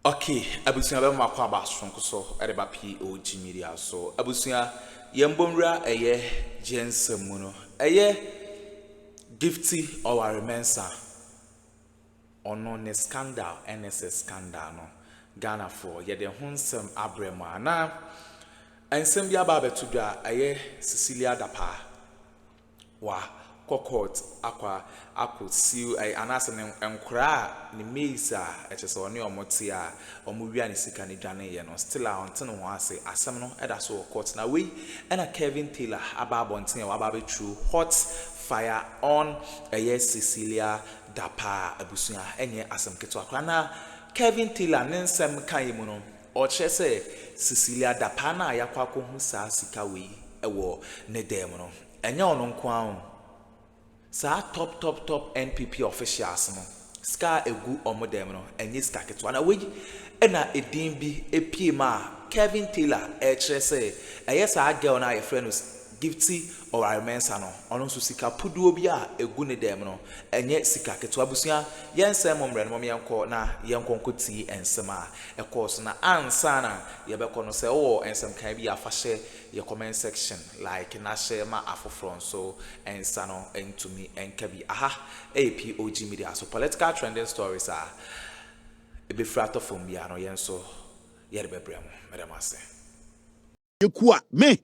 Okay, abusuya be ma kwa ba sonko so e ba POG Media so abusuya yembomra eye jensem mu no eye Gifty Oware mensa ono ne scandal NSS scandal no Ghana for ye de honsem abrema na ensem bia ba betu da eye Dapaa wa court akwa siu anase enkra ni meisa etese oni omoti a omwia ni sika ni dwane ye no still a onte no ase asem no eda so court na we na Kevin Taylor ababonten wa ababetru hot fire on Dapaa abusuya enye asem keto akra na Kevin Taylor nensem kan yimu no o che se Dapaa na yakwa akohu sa sika we ewo ne dem no enye ono nko an sa top NPP officials no ska egu omodem no enye ska keto na we na edin bi epie ma Kevin Taylor kire se eye sa girl na ye friend Gifty Oware mensa no ono so sika puduo bi a egu ne dem no enye sika keto abusuya yensem momre no yenko na yenkonko ti ensem a ekos na ansa na yebeko no se o ensem kan bi afahye your comment section like na share ma afofron so ensa no entumi enka bi POG Media so political trending stories are be frato from bia no yenso yere bebrem madam ase yekua me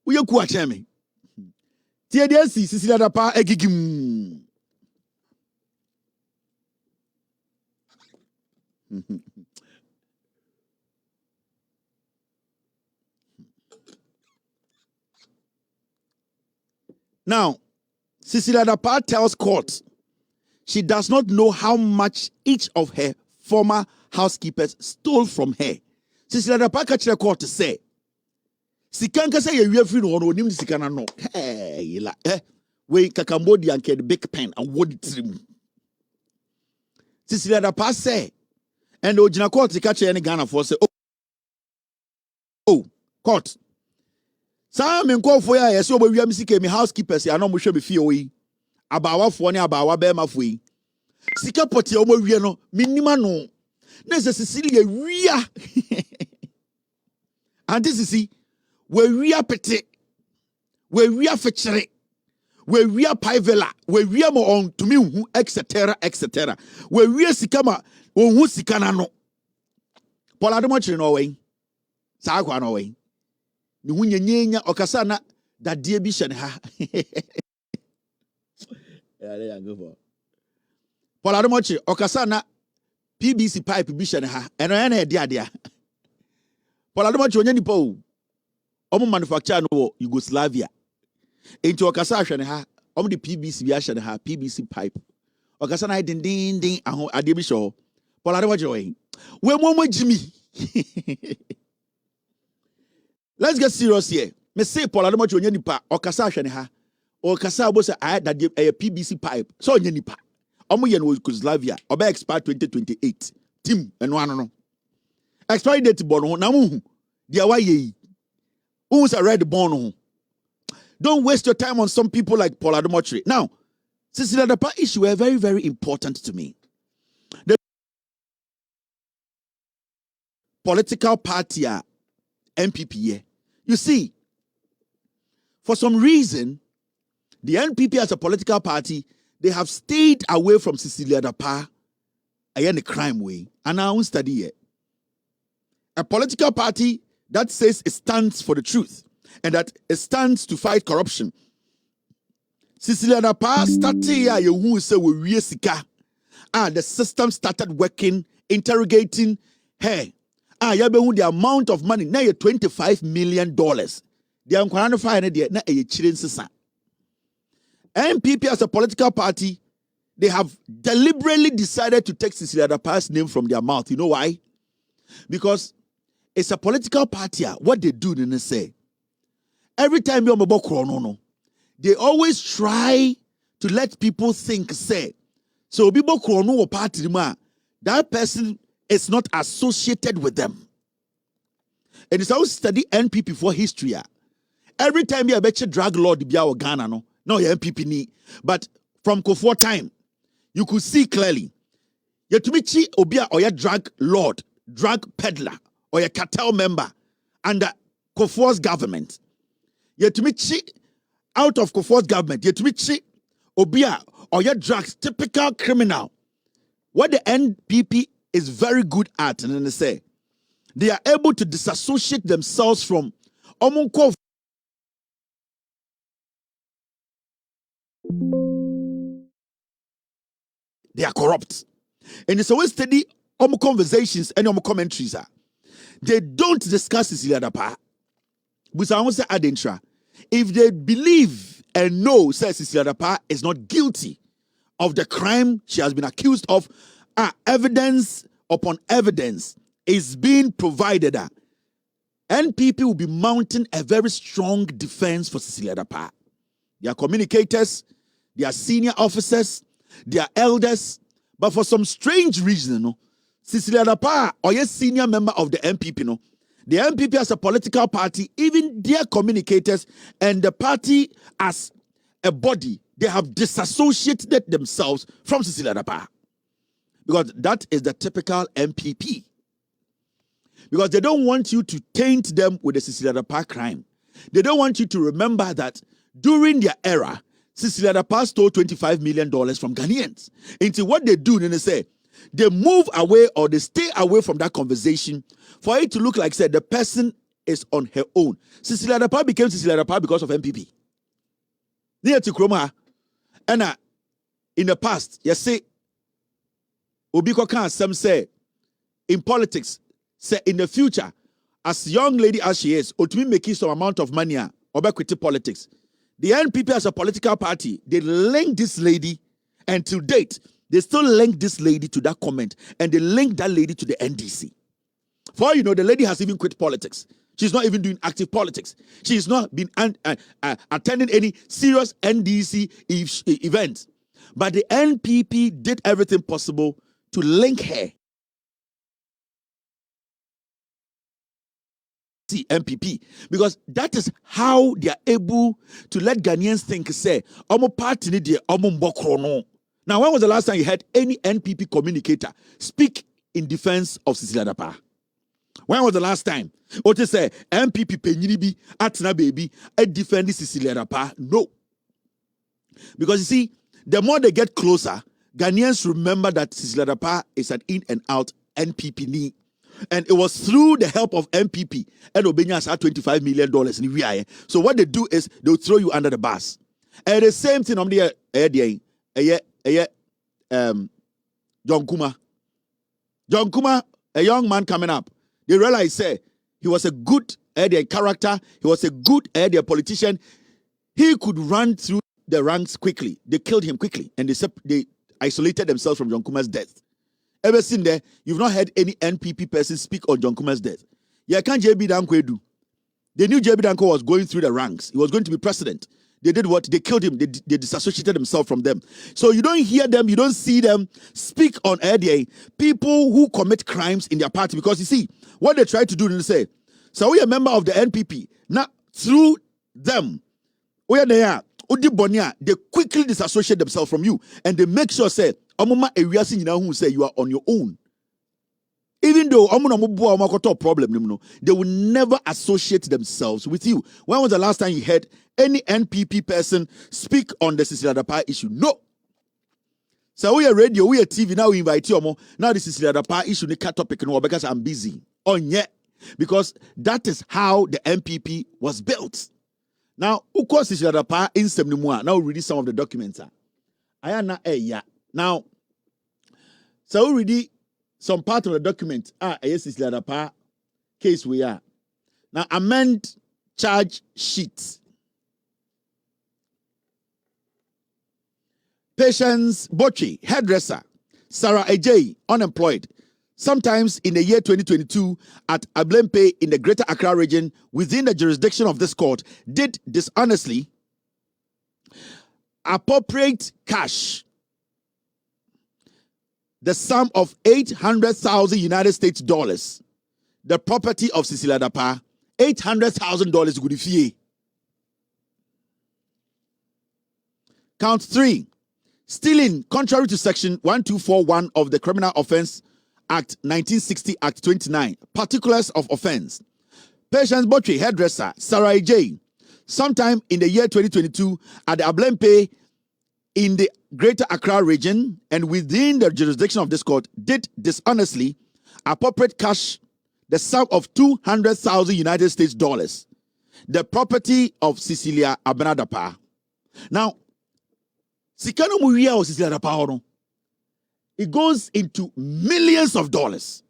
uyekua cheme tie de si Dapaa egigim Now, Dapaa tells court she does not know how much each of her former housekeepers stole from her. Dapaa catch the court to say, Sikanka say you free no nim sikana no. Hey, la we Cambodia and the big pen and wood trim. Dapaa say, and the original court to catch any Ghana for say, oh, court. Some men call for ya, so we am seeking me housekeepers, I know we should be fee abawa for ne abawa be ma fui. Sika poti omo wie no, minima no. Na se Cecilia wia. And this is see, we wia pete, we wia fechere, we wia paivela, we wia mo on to me hu etc. We wia sika ma on hu sika na no. Paul Ademochire no way. Sa akwa no way. Ni hu nyenya okasa na dadie bi hye ne ha. Yeah, go for. Paul Ademochire okasa na PBC pipe bi hye ne ha. Eno na e dia. Paul Ademochire onya nipa o. Omo manufacture no Yugoslavia. Enti okasa hwe ne ha. Omo de PBC bi hye ne ha, PBC pipe. Okasa na din aho ade bi hye ho. Paul Ademochire we mo jimi. Let's get serious here. Me say Paul Ademochire onya nipa okasa hwe ne ha. Okasa bo say I that PBC pipe. So onya nipa. Omo ye no Yugoslavia. Oba expire 2028. Team eno ano no. Expiry date born ho na mu hu. Dia wa ye. Who's a red born? Don't waste your time on some people like Paul Ademochire. Now, Dapaa issue are very, very important to me. The political party NPP. You see, for some reason, the NPP as a political party, they have stayed away from Dapaa in the crime way. And I won't study it. A political party that says it stands for the truth and that it stands to fight corruption. Dapaa started here, say we sika. The system started working, interrogating her. The amount of money now $25 million. The Akroma fine there na e chiren sisa. NPP as a political party, they have deliberately decided to take Dapaa's name from their mouth. You know why? Because it's a political party. What they do, they say, every time you're about Chrono, they always try to let people think, say, so people Chrono party, that person is not associated with them. And it's always study NPP for history. Every time you bet you drag Lord be our Ghana, no, your NPP ni. But from Akuffo time, you could see clearly. Yetumichi obia or drug lord, drug peddler, or a cartel member under Akuffo's government. Yetumichi out of Akuffo's government. Yetumichi obia or drugs, typical criminal. What the NPP is very good at, and they say they are able to disassociate themselves from Omunko. They are corrupt. And it's always steady conversations and commentaries. They don't discuss Cecilia Dapaa. But I want to say Adentra. If they believe and know Cecilia Dapaa is not guilty of the crime she has been accused of, evidence upon evidence is being provided. NPP will be mounting a very strong defense for Cecilia Dapaa. Their communicators, their senior officers, their elders, but for some strange reason, Cecilia Dapaa, or a senior member of the NPP, the NPP as a political party, even their communicators and the party as a body, they have disassociated themselves from Cecilia Dapaa. Because that is the typical NPP. Because they don't want you to taint them with the Cecilia Dapaa crime. They don't want you to remember that during their era, Cecilia Dapaa stole $25 million from Ghanaians. Into what they do, they say, they move away or they stay away from that conversation for it to look like, say, the person is on her own. Cecilia Dapaa became Cecilia Dapaa because of NPP. Near to Akroma, and in the past, you say, Obiko can some say, in politics, say in the future, as young lady as she is, or to be making some amount of money, or back with politics. The NPP as a political party, they link this lady, and to date, they still link this lady to that comment, and they link that lady to the NDC. For all you know, the lady has even quit politics. She's not even doing active politics. She's not been attending any serious NDC events. But the NPP did everything possible to link her. NPP, because that is how they are able to let Ghanaians think, say, Omo party ni de Omo mbokro. Now, when was the last time you heard any NPP communicator speak in defense of Cecilia Dapaa? When was the last time? Or to say NPP penyinibi atna baby defend Cecilia Dapaa? No. Because you see, the more they get closer, Ghanaians remember that Cecilia Dapaa is an in and out NPP ni. And it was through the help of MPP and Obenya has had $25 million in VI. So what they do is they'll throw you under the bus. And the same thing on the John Kuma. John Kuma, a young man coming up. They realized he was a good character, he was a good politician. He could run through the ranks quickly. They killed him quickly and they isolated themselves from John Kuma's death. Ever seen there, you've not heard any NPP person speak on John Kuma's death. Yeah, can't JB Danko do? They knew JB Danko was going through the ranks. He was going to be president. They did what? They killed him. They disassociated themselves from them. So you don't hear them, you don't see them speak on ADA, people who commit crimes in their party. Because you see, what they try to do, they say, so we are a member of the NPP. Now, through them, where they are, they quickly disassociate themselves from you. And they make sure, say, who say you are on your own. Even though problem, they will never associate themselves with you. When was the last time you heard any NPP person speak on the Cecilia Dapaa issue? No. So we are radio, we are TV, now we invite you. Now the Cecilia Dapaa issue, the cat topic, because I'm busy. Because that is how the NPP was built. Now, of course, Cecilia Dapaa in now read some of the documents. Now, so we read some part of the document. Yes, Cecilia Dapaa case we are. Now, amend charge sheets. Patience Bochi, hairdresser. Sarah Ajay, unemployed. Sometimes in the year 2022 at Ablempe in the Greater Accra region within the jurisdiction of this court did dishonestly appropriate cash, the sum of 800,000 United States dollars, the property of Cecilia Dapaa, $800,000 good fee. Count 3, Stealing, contrary to Section 1241 of the Criminal Offence Act 1960, Act 29. Particulars of offence. Patience Botry, hairdresser, Sarah J. Sometime in the year 2022 at the Ablempe in the Greater Accra region and within the jurisdiction of this court did dishonestly appropriate cash the sum of 200,000 United States dollars, the property of Cecilia Dapaa. Now, Sikano Muria or Cecilia Dapaa, it goes into millions of dollars.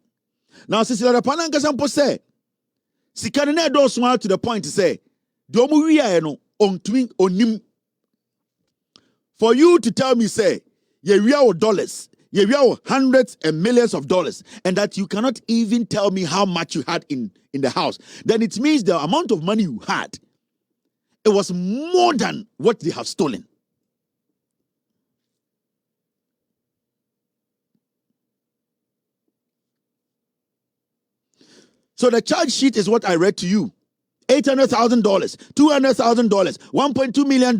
Now, Cecilia Dapaa Nankasampo say, Sikano ne do smart to the point to say, Do Muria no on twin onim. For you to tell me, say, ye real dollars, ye real hundreds and millions of dollars, and that you cannot even tell me how much you had in the house, then it means the amount of money you had, it was more than what they have stolen. So the charge sheet is what I read to you. $800,000, $200,000, $1.2 million,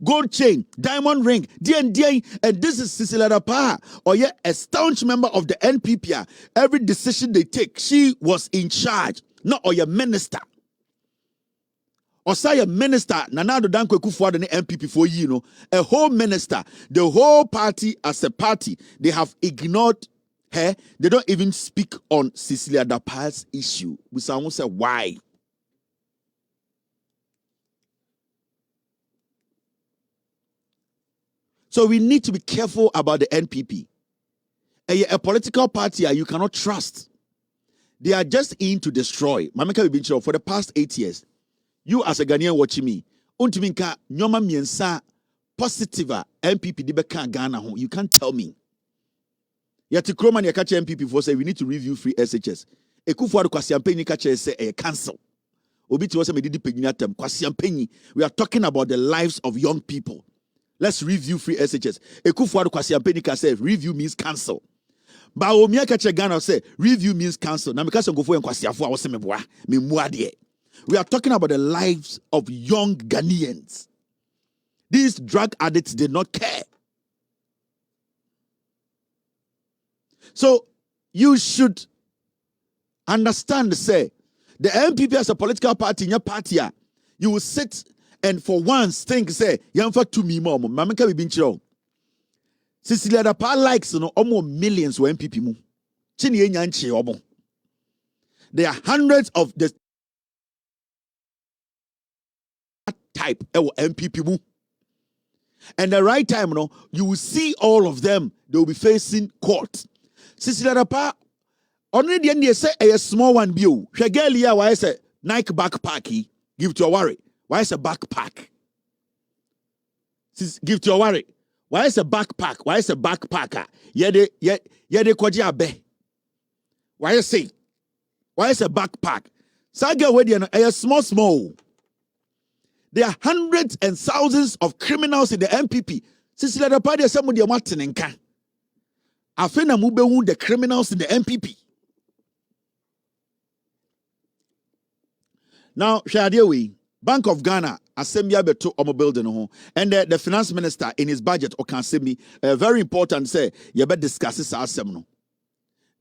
gold chain, diamond ring, D&D, and this is Cecilia Dapaa, or yeah, a staunch member of the NPP. Every decision they take, she was in charge, not or your minister. Or say a minister, Nanado Danko Akuffo the NPP for you know, a whole minister, the whole party as a party, they have ignored her. They don't even speak on Cecilia Dapaa's issue. We someone say why. So we need to be careful about the NPP. A political party you cannot trust. They are just in to destroy. Mameka Bibincho, for the past 8 years, you as a Ghanaian watching me, untiminka nyoma miensa positive NPP dibeka Ghana ho. You can't tell me. Yet Akroma ni catch NPP for say we need to review free SHS. Akuffo kwasiampe ni catch say a cancel. Obi ti was me didi pegnatem kwasiampe. We are talking about the lives of young people. Let's review free SHS. Akuffo kwasiampe say review means cancel. Bawumia catch Ghana say review means cancel. Na meka so go for kwasiafo a wo se meboa me muade. We are talking about the lives of young Ghanaians. These drug addicts did not care. So you should understand, say, the MPP as a political party in your party, you will sit and for once think, say, Yamfa to me more. Mamaka be been chill. Cecilia Dapaa likes no almost millions of MPP mu. Chini nyanchi obo. There are hundreds of the type MPP mu. And the right time, you will see all of them. They will be facing court. Cecilia Dapaa, only the end say a small one view. Shagelia, why is a Nike backpack? Give to Oware. Why is a backpack? Give to Oware. Why is a backpack? Why is a backpacker? Yede kwaji abe. Why is say? Why is a backpack? Saga wedi a small. There are hundreds and thousands of criminals in the MPP. Cecilia Dapaa de some of the Martinenka. Afena mubewu the criminals in the MPP. Now, Shadiawi, Bank of Ghana, Assembly beto omo building ho, and the finance minister in his budget or can say me very important say you better discuss this assembly.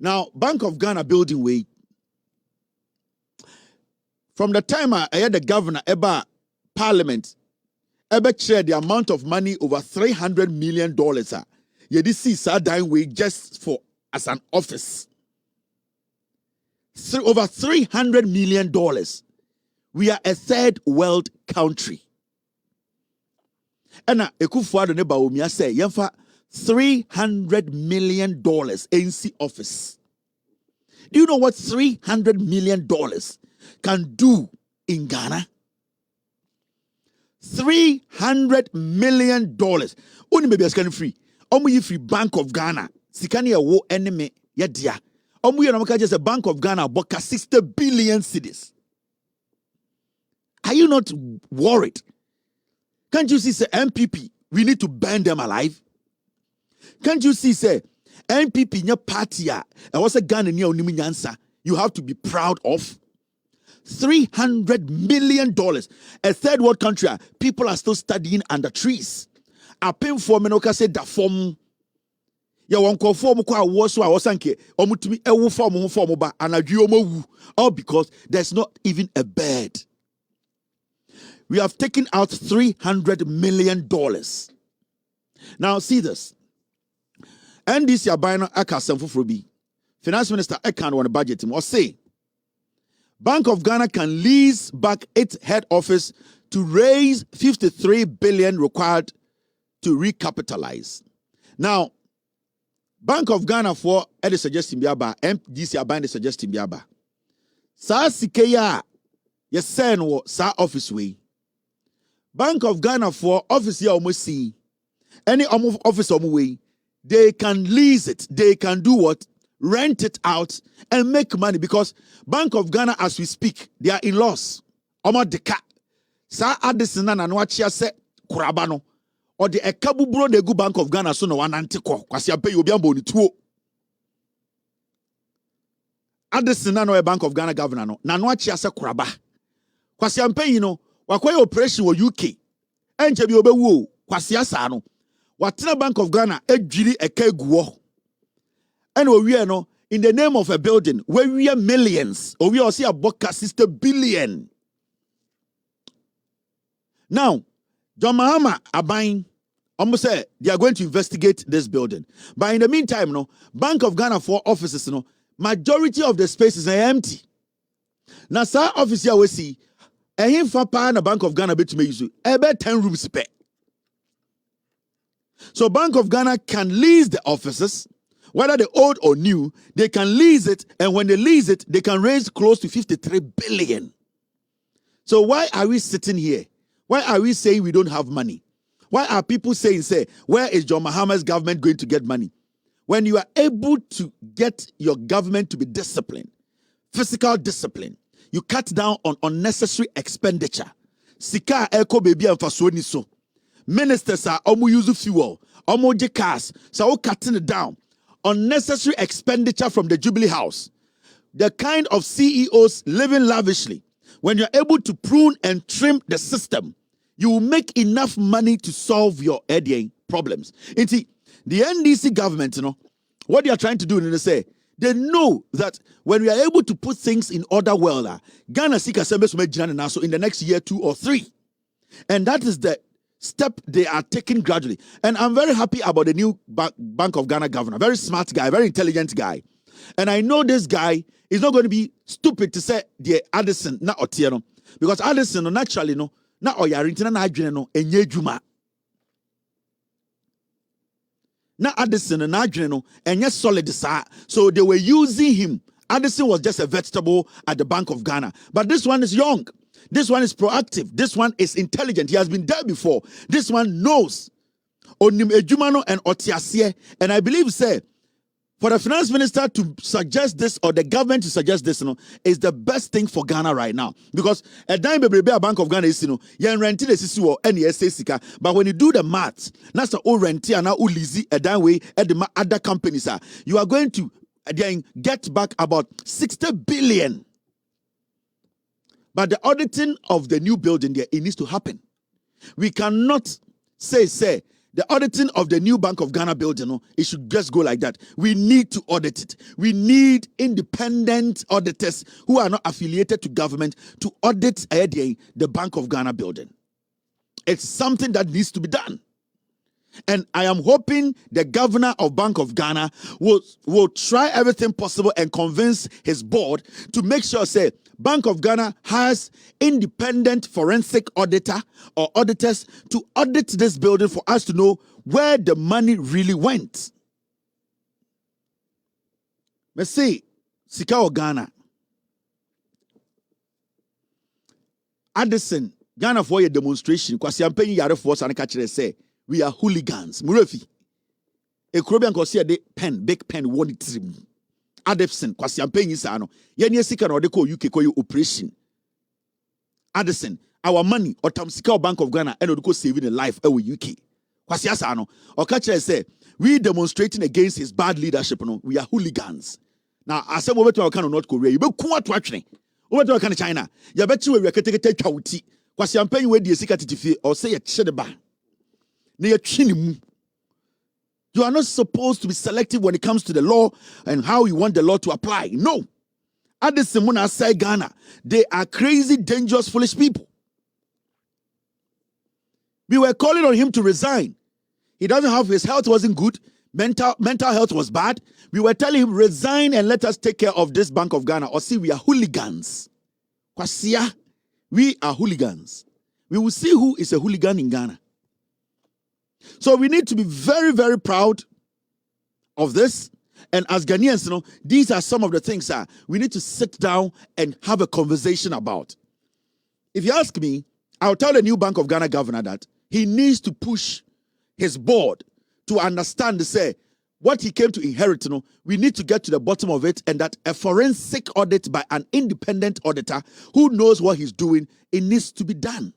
Now, Bank of Ghana building way. From the time I had the governor Eba Parliament, Eba shared the amount of money over $300 million. You did see sir dying way just for as an office. Over $300 million. We are a third world country. And Akuffo ne Bawumia say yemfa $300 million NC office. Do you know what $300 million can do in Ghana? $300 million. Only maybe asking free. Omu free Bank of Ghana. Sikani ya wo enemy ya dia. Omu ya namaka just a Bank of Ghana boka 60 billion cedis. Are you not worried? Can't you see, say, MPP, we need to burn them alive? Can't you see, say, MPP, your party, and what's a gun in your nyansa, you have to be proud of? $300 million. A third world country, people are still studying under trees. apemfo me no ka say da fom ya won kofo mo kwa wo so a wosanke omutumi ewu fom ho fom ba anadwe omawu, all because there's not even a bed. We have taken out $300 million. Now see this. NDC abino akasem fufrobi. Finance Minister Ekan on the budget or say Bank of Ghana can lease back its head office to raise 53 billion required to recapitalize. Now, Bank of Ghana for the suggesting biaba, NDC abine the suggesting biaba. Sa sikeya yesen wo sa office way. Bank of Ghana for office ya almost see any office way, they can lease it. They can do what? Rent it out and make money, because Bank of Ghana, as we speak, they are in loss. Omo deka sa adesina na nwachia se kurabano or the ekabubro de gu Bank of Ghana so no wanante ko kwasi ape obi ambo ni tuo. Adesina no Bank of Ghana governor no na nwachia se kuraba kwasi ampe yi no wakoye operation wo UK enje bi obewu kwasi asa no watena Bank of Ghana edwiri ekaguo. And we are no in the name of a building where we are millions, or we are see a boka sister billion. Now, John Mahama are buying. Almost say they are going to investigate this building, but in the meantime, no Bank of Ghana for offices, no majority of the spaces are empty. Now, sir, officer we see a him for pa na Bank of Ghana bet me use about 10 rooms spare. So Bank of Ghana can lease the offices. Whether they're old or new, they can lease it, and when they lease it, they can raise close to 53 billion. So why are we sitting here? Why are we saying we don't have money? Why are people saying, where is John Mahama's government going to get money? When you are able to get your government to be disciplined, physical discipline, you cut down on unnecessary expenditure. Sika eko baby and fasoni so. Ministers are omu use fuel, omu je cars, so cutting it down. Unnecessary expenditure from the Jubilee House. The kind of CEOs living lavishly. When you're able to prune and trim the system, you will make enough money to solve your problems. And see, the NDC government, what they are trying to do, they know that when we are able to put things in order well, Ghana Sika Service in the next year, 2 or 3. And that is the step they are taking gradually. And I'm very happy about the new Bank of Ghana governor. Very smart guy, very intelligent guy. And I know this guy is not going to be stupid to say the Addison, not Otieno. Because Addison, naturally, not Oyarintina, na Adwene, enye juma. Na Addison, na Adwene, enye solid sa. So they were using him. Addison was just a vegetable at the Bank of Ghana. But this one is young. This one is proactive. This one is intelligent. He has been there before. This one knows. Onim ejumano and otiasie. And I believe, for the finance minister to suggest this, or the government to suggest this, is the best thing for Ghana right now. Because a dime a Bank of Ghana is, you rent the CCO or NESA. But when you do the maths, that's the old rent and now lizi a dime way at the other companies are. You are going to get back about 60 billion. But the auditing of the new building there, it needs to happen. We cannot say the auditing of the new Bank of Ghana building, it should just go like that. We need to audit it. We need independent auditors who are not affiliated to government to audit the Bank of Ghana building. It's something that needs to be done. And I am hoping the governor of Bank of Ghana will try everything possible and convince his board to make sure, Bank of Ghana has independent forensic auditor or auditors to audit this building for us to know where the money really went. Let's see, Sika o Ghana. Addison, Ghana for a demonstration, because I'm paying yare force and catch say we are hooligans. Murefi. A Caribbean can see a big pen, one trim. Addison, kwasi ampenyi sano. Yenye sika na odeko UK koyo operation. Addison, our money or tamsika Bank of Ghana and odeko saving a life ewe UK. Kwasi asano. Okache say we demonstrating against his bad leadership. No, we are hooligans. Now, I said over to our kind of North Korea. You be kuwa tuachne. Over to our kind of China. You bet you we are kete chauti. Kwasi ampenyi we di sika titifi or say a chedeba. Na yɛtwe ne mu. You are not supposed to be selective when it comes to the law and how you want the law to apply. No. Addo Simona say Ghana, they are crazy, dangerous, foolish people. We were calling on him to resign. He doesn't have, his health wasn't good. Mental health was bad. We were telling him, resign and let us take care of this Bank of Ghana. Or see, we are hooligans. Kwasia, we are hooligans. We will see who is a hooligan in Ghana. So we need to be very, very proud of this. And as Ghanaians, you know, these are some of the things that we need to sit down and have a conversation about. If you ask me, I'll tell the new Bank of Ghana governor that he needs to push his board to understand, to say, what he came to inherit, you know, we need to get to the bottom of it, and that a forensic audit by an independent auditor who knows what he's doing, it needs to be done.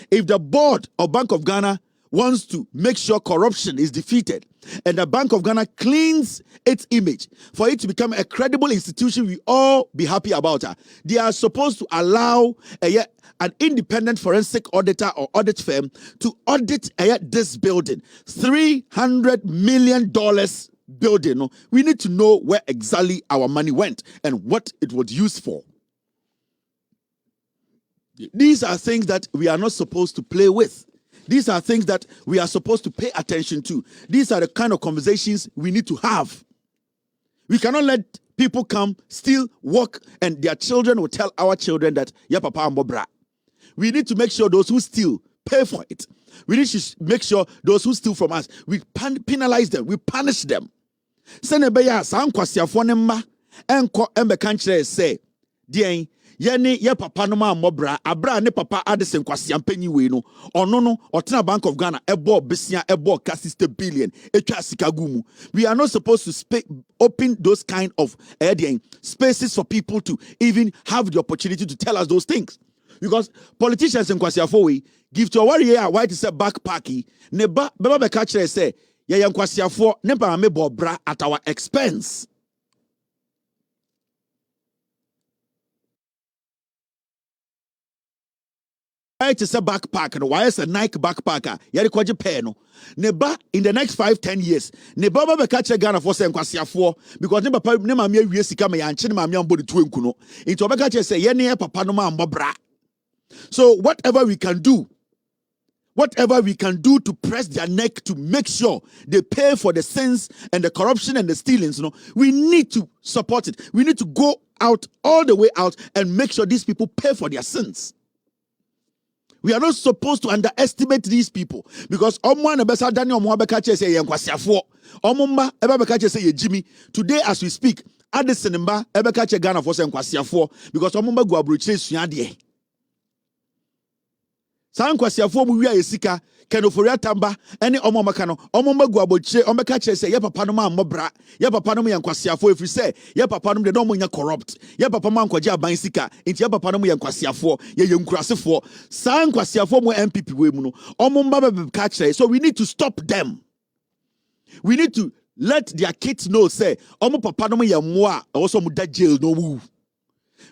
If the board of Bank of Ghana wants to make sure corruption is defeated and the Bank of Ghana cleans its image for it to become a credible institution we all be happy about, they are supposed to allow an independent forensic auditor or audit firm to audit this building. $300 million building. We need to know where exactly our money went and what it was used for. These are things that we are not supposed to play with. These are things that we are supposed to pay attention to. These are the kind of conversations we need to have. We cannot let people come, steal, walk, and their children will tell our children that, yeah, papa and bobra. We need to make sure those who steal pay for it. We need to make sure those who steal from us, we penalize them, we punish them. Senebeya san kwasiafo ne mma enko embeka nkyere say, "Dien yene ye papa no ma mobra abra ne papa adesen kwasiam panyi we no ono no otena Bank of Ghana ebo besia ebo ka 60 billion etwa sika gumu." We are not supposed to open those kind of spaces for people to even have the opportunity to tell us those things, because politicians in kwasiafo we give to Oware here why to say backpacking ne ba beba beka kire say ye kwasiafo ne ba me bobra at our expense. Why to say backpacker? Why is a Nike backpacker? Yari kwaje pay no. Neba in the next 5-10 years. Neba ba catch a Ghana for say nkwasiafo because ne papa ne ma me awie sika me yanche ne ma me ambodi tu enku no. Into obeka che say ye ne papa no ma mbobra. So whatever we can do to press their neck to make sure they pay for the sins and the corruption and the stealings, we need to support it. We need to go out all the way out and make sure these people pay for their sins. We are not supposed to underestimate these people, because today as we speak, Adesinimba ebeka Ghana for nkwasiafo because omumba go abrochire suade. San kwasiafo mu wi ayesika kenofori atamba ene omomaka no omumba go abrochire omeka kire say ye papa no ma mbobra ye papa no ye nkwasiafo efri say ye papa no de no nya corrupt ye papa man kwaje aban sika enti ye papa no ye nkwasiafo ye nkurasefo san kwasiafo mu MPP we mu no omumba bebeka kire. So we need to stop them. We need to let their kids know, say, Omo papa no ya mwa, also mu da jail no woo.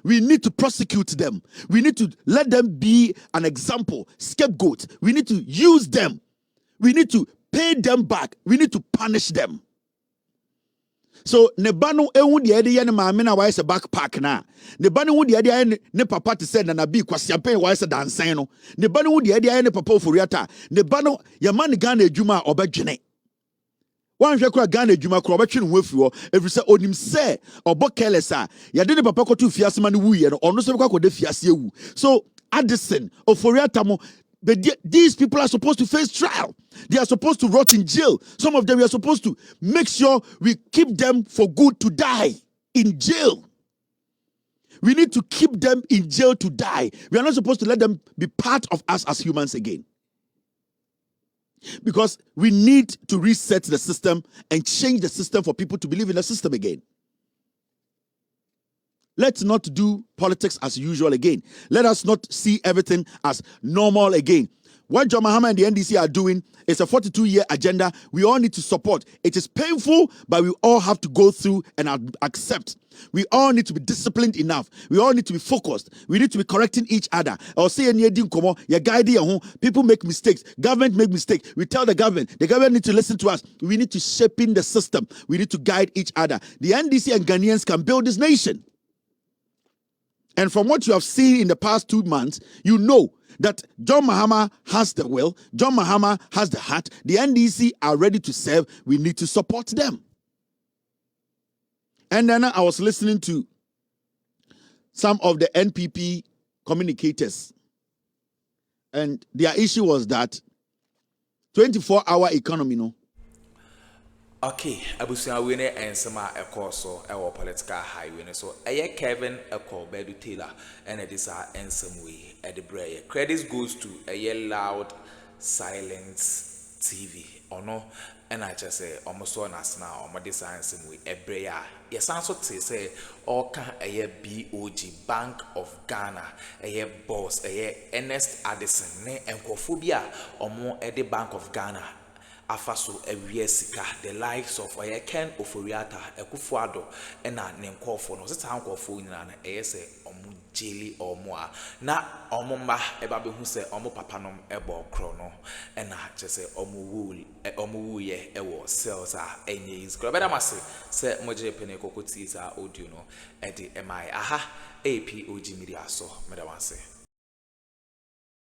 We need to prosecute them. We need to let them be an example, scapegoat. We need to use them. We need to pay them back. We need to punish them. So nebano ewu de ade ye ne maame na why say backpack na. Nebano wu de ade ne papa te say na bi kwasiampen why say dansan no. Nebano wu de ade ne papa oforiata. Nebano ya man Ghana adwuma obedwene. One shekura Ghana adwuma kro obetwe no wafiri ho every say onim say obo careless ya de ne papa ko to fiase ma no wuye no ono so ko de fiase ewu. So Addison oforiata mo, but these people are supposed to face trial. They are supposed to rot in jail. Some of them we are supposed to make sure we keep them for good to die in jail. We need to keep them in jail to die. We are not supposed to let them be part of us as humans again. Because we need to reset the system and change the system for people to believe in the system again. Let's not do politics as usual again. Let us not see everything as normal again. what John Mahama and the NDC are doing is a 42-year agenda we all need to support. It is painful, but we all have to go through and accept. We all need to be disciplined enough. We all need to be focused. We need to be correcting each other. Or say people make mistakes. Government make mistakes. We tell the government needs to listen to us. We need to shape in the system. We need to guide each other. The NDC and Ghanaians can build this nation. And from what you have seen in the past 2 months, you know that John Mahama has the will, John Mahama has the heart, the NDC are ready to serve. We need to support them. And then I was listening to some of the NPP communicators, and their issue was that 24-hour economy, no. Okay, abusia we ne ensema ekoso ewo political highway so Kevin Eko Bedu Taylor and it is our ensem we at the brain. Credits goes to loud silence TV or no, and I just say almost on us now or my design ensem we a brain. Yes, answer to say all can BOG Bank of Ghana boss Ernest Addison ne enkophobia or more at the Bank of Ghana. Afaso sika the likes of Ken Oforiata Akuffo Addo and Nenkofo no sit Akuffo nyina na say omu jeli omo na omomba eba be hu say omo papa nom ebo kro no and na che say omu wuye ewo cells a enye is kro beda mase say moje pene kokoti za audio no e di mi aha POG Media so meda mase.